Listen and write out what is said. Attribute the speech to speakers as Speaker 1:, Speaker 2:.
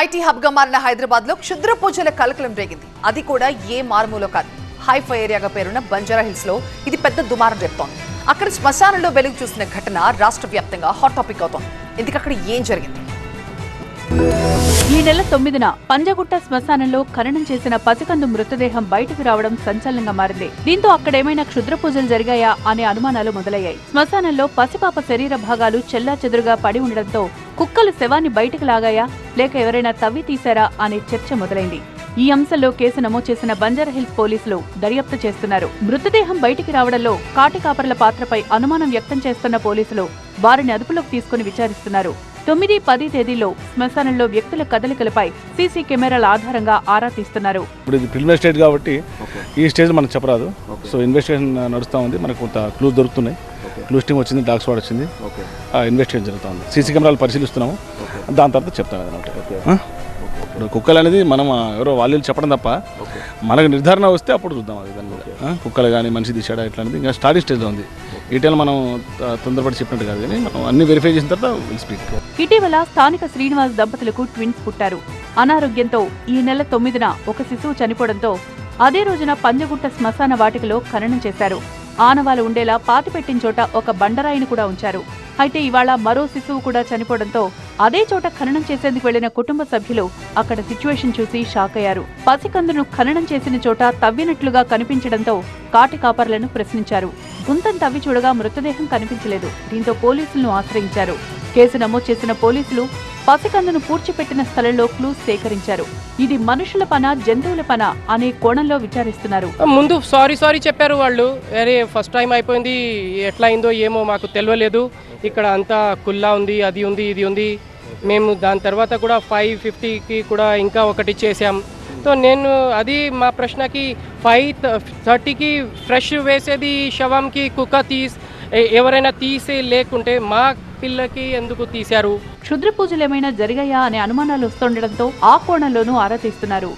Speaker 1: IT hub గా మారిన హైదరాబాద్ లో క్షుద్ర పూజల కలకలం రేగింది. అది కూడా ఏ మారుమూలో కాదు, హైఫై ఏరియాగా పేరున్న బంజారా హిల్స్ లో ఇది పెద్ద దుమారం రేపుతోంది. అక్కడ శ్మశానంలో వెలుగు చూసిన ఘటన రాష్ట్ర వ్యాప్తంగా హాట్ టాపిక్ అవుతోంది. ఇందుకు అక్కడ ఏం జరిగింది?
Speaker 2: ఈ నెల 9న పంజగుట్ట శ్మశానంలో ఖననం చేసిన పసికందు మృతదేహం బయటకు రావడం సంచలనంగా మారింది. దీంతో అక్కడేమైనా క్షుద్ర పూజలు జరిగాయా అనే అనుమానాలు మొదలయ్యాయి. శ్మశానంలో పసిపాప శరీర భాగాలు చెల్లాచెదురుగా పడి ఉండడంతో కుక్కలు శవాన్ని బయటకు లాగాయా లేక ఎవరైనా తవ్వి తీశారా అనే చర్చ మొదలైంది. ఈ అంశంలో కేసు నమోదు చేసిన బంజారా హిల్స్ పోలీసులు దర్యాప్తు చేస్తున్నారు. మృతదేహం బయటికి రావడంలో కాటికాపర్ల పాత్రపై అనుమానం వ్యక్తం చేస్తున్న పోలీసులు వారిని అదుపులోకి తీసుకుని విచారిస్తున్నారు. 9, 10 తేదీలో శ్మశానంలో వ్యక్తుల కదలికలపై సీసీ కెమెరాల ఆధారంగా ఆరా తీస్తున్నారు.
Speaker 3: ఇప్పుడు ఇది ప్రిలిమినరీ స్టేజ్ కాబట్టి ఈ స్టేజ్ మనకు చెప్పరాదు. సో ఇన్వెస్టిగేషన్ నడుస్తూ ఉంది. మనకు కొంత క్లూస్ దొరుకుతున్నాయి. క్లూస్ టీమ్ వచ్చింది, డాగ్ స్క్వాడ్ వచ్చింది, ఇన్వెస్టిగేషన్ జరుగుతూ ఉంది. సీసీ కెమెరాలు పరిశీలిస్తున్నాము. దాని తర్వాత చెప్తాను అన్నమాట. ఇప్పుడు కుక్కలు అనేది మనం ఎవరో వాళ్ళు చెప్పడం తప్ప మనకు నిర్ధారణ వస్తే అప్పుడు చూద్దాం. అది దాని మీద కుక్కలు కానీ మనిషి తీసాడా ఇట్లా అనేది ఇంకా స్టార్టింగ్ స్టేజ్లో ఉంది. డీటెయిల్ మనం తొందరపడి చెప్పినట్టు కాదు, కానీ మనం అన్ని వెరిఫై చేసిన తర్వాత విల్ స్పీక్.
Speaker 2: ఇటీవల స్థానిక శ్రీనివాస్ దంపతులకు ట్విన్స్ పుట్టారు. అనారోగ్యంతో ఈ నెల 9న ఒక శిశువు చనిపోవడంతో అదే రోజున పంజగుట్ట శ్మశాన వాటికలో ఖననం చేశారు. ఆనవాలు ఉండేలా పాతిపెట్టిన చోట ఒక బండరాయిని కూడా ఉంచారు. అయితే ఇవాళ మరో శిశువు కూడా చనిపోవడంతో అదే చోట ఖననం చేసేందుకు వెళ్లిన కుటుంబ సభ్యులు అక్కడ సిచ్యువేషన్ చూసి షాక్ అయ్యారు. పసికందును ఖననం చేసిన చోట తవ్వినట్లుగా కనిపించడంతో కాటి కాపర్లను ప్రశ్నించారు. గుంతం తవ్వి చూడగా మృతదేహం కనిపించలేదు. దీంతో పోలీసులను ఆశ్రయించారు. కేసు నమోదు చేసిన పోలీసులు పసికందును పూడ్చిపెట్టిన స్థలంలో క్లూస్ సేకరించారు. ఇది మనుషుల పన జంతువుల పన అనే కోణంలో విచారిస్తున్నారు.
Speaker 4: ముందు సారీ చెప్పారు వాళ్ళు. అరే ఫస్ట్ టైం అయిపోయింది, ఎట్లా అయిందో ఏమో మాకు తెలియలేదు. ఇక్కడ అంతా కుల్లా ఉంది, అది ఉంది, ఇది ఉంది. మేము దాని తర్వాత కూడా 550కి కూడా ఇంకా ఒకటి చేసాం. సో నేను అది మా ప్రశ్నకి 530కి ఫ్రెష్ వేసేది శవంకి కుక్క ఎవరైనా తీసే లేకుంటే మా పిల్లకి ఎందుకు తీశారు?
Speaker 2: క్షుద్ర పూజలు ఏమైనా జరిగాయా అనే అనుమానాలు వస్తుండటంతో ఆ కోణంలోనూ ఆరా తీస్తున్నారు.